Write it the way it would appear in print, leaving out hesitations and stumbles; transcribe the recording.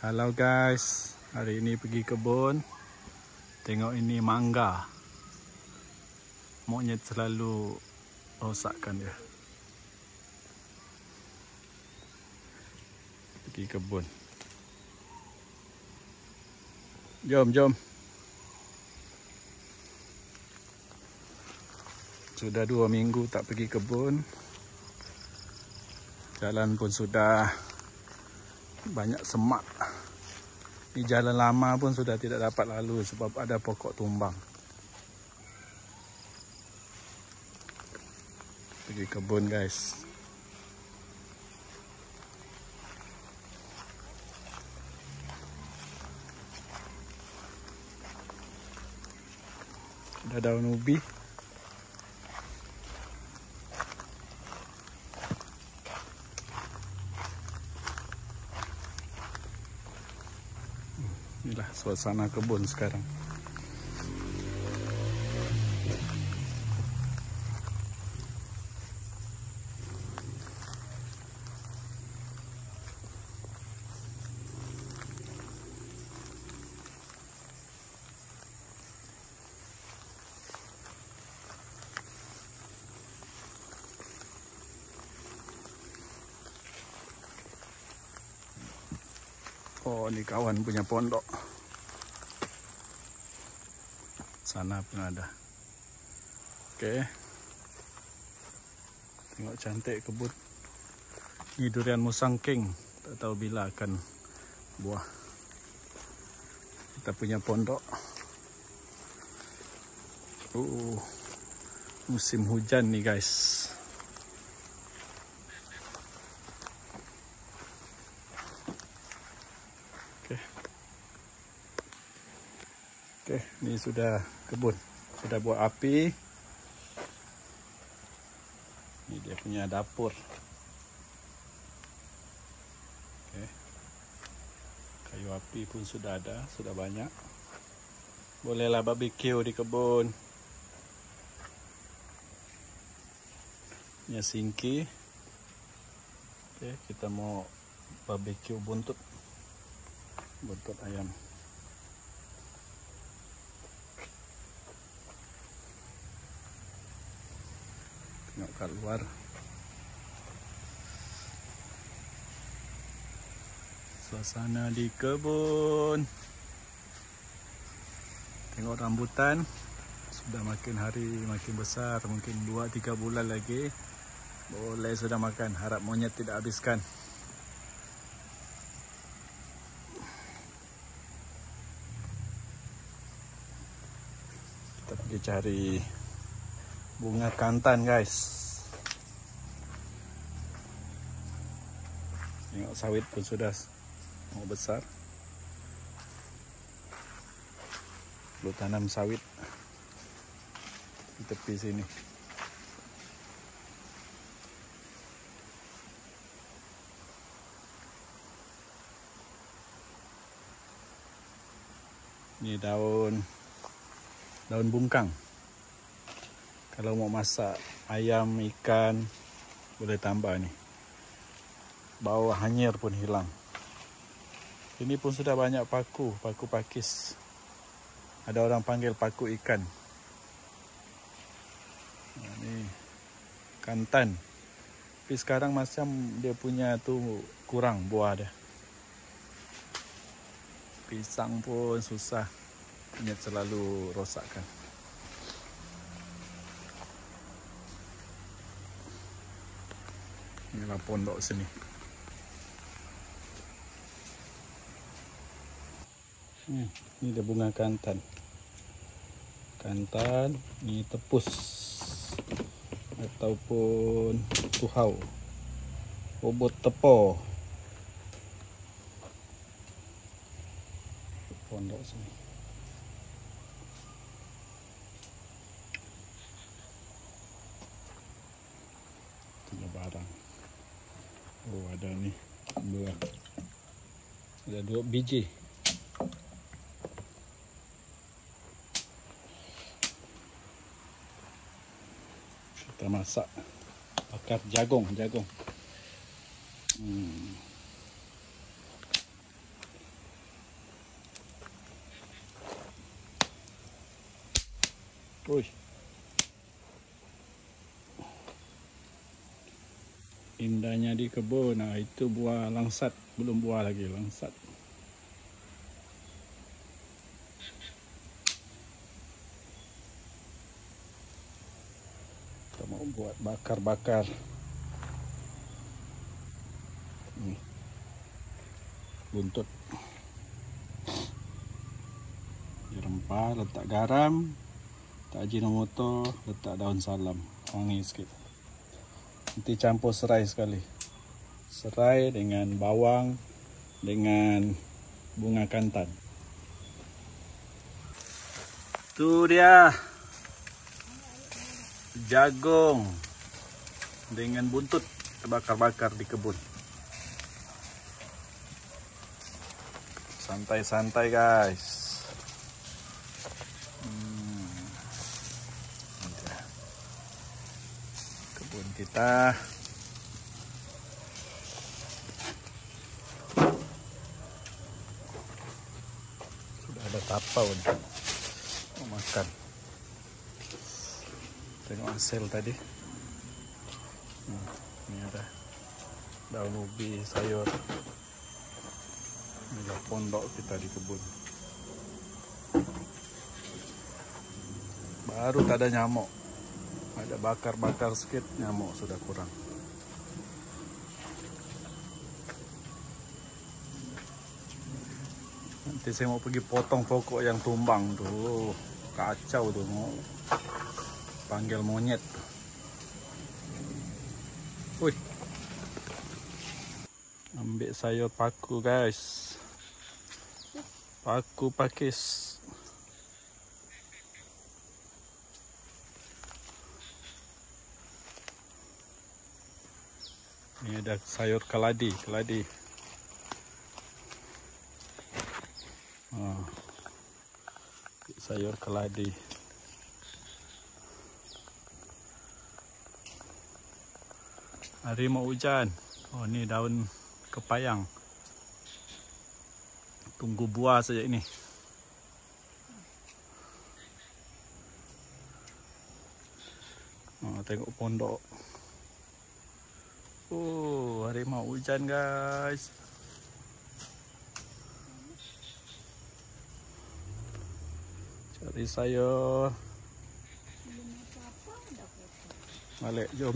Halo guys, hari ini pergi kebun. Tengok ini mangga. Monyet selalu rosakkan dia. Pergi kebun. Jom. Sudah 2 minggu tak pergi kebun. Jalan pun sudah banyak semak. Di jalan lama pun sudah tidak dapat lalu sebab ada pokok tumbang. Pergi kebun guys. Ada daun ubi. Inilah suasana kebun sekarang. Oh, ini kawan punya pondok. Sana pun ada. Oke. Tengok cantik kebun. Ini durian musang king. Tak tahu bila akan buah. Kita punya pondok. Musim hujan nih guys. Oke, ini sudah kebun, sudah buat api. Ini dia punya dapur. Oke, kayu api pun sudah ada, sudah banyak. Bolehlah barbecue di kebun. Ini singki. Oke, kita mau barbecue buntut ayam. Tengok kat luar. Suasana di kebun. Tengok rambutan. Sudah makin hari makin besar. Mungkin 2-3 bulan lagi boleh sudah makan. Harap monyet tidak habiskan. Kita pergi cari bunga kantan guys. Tengok sawit pun sudah mau besar. Perlu tanam sawit di tepi sini. Ini daun bungkang. Kalau mau masak ayam, ikan, boleh tambah ni. Bau hanyir pun hilang. Ini pun sudah banyak paku pakis. Ada orang panggil paku ikan. Ini kantan. Tapi sekarang macam dia punya tu kurang buah dia. Pisang pun susah. Monyet selalu rosakkan. Inilah pondok sini. Ini ada bunga kantan. Ini tepus ataupun tuhau. Bobot tepo. Pondok sini. Ada barang. Oh, ada ni buah. Ada 2 biji. Kita masak bakar jagung. Wih. Indahnya di kebun. Nah, itu buah langsat, belum buah lagi langsat. Kita mau buat bakar-bakar. Buntut. Rempah, letak garam, letak ajinomoto, letak daun salam, wangi sikit. Nanti campur serai sekali. Serai dengan bawang, dengan bunga kantan. Itu dia jagung dengan buntut bakar-bakar di kebun. Santai-santai guys. Kebun kita. Sudah ada tapau untuk makan. Tengok hasil tadi. Ini ada daun ubi, sayur. Inilah pondok kita di kebun. Baru tak ada nyamuk. Ada bakar-bakar sedikit, nyamuk sudah kurang. Nanti saya mau pergi potong pokok yang tumbang tuh. Kacau tuh, mau panggil monyet. Wih. Ambil sayur paku guys. Paku pakis. Ini ada sayur keladi, sayur keladi. Hari mau hujan. Oh, ini daun kepayang. Tunggu buah saja ini. Oh, tengok pondok. Oh, hari mau hujan guys. Cari sayur. Balik, jom.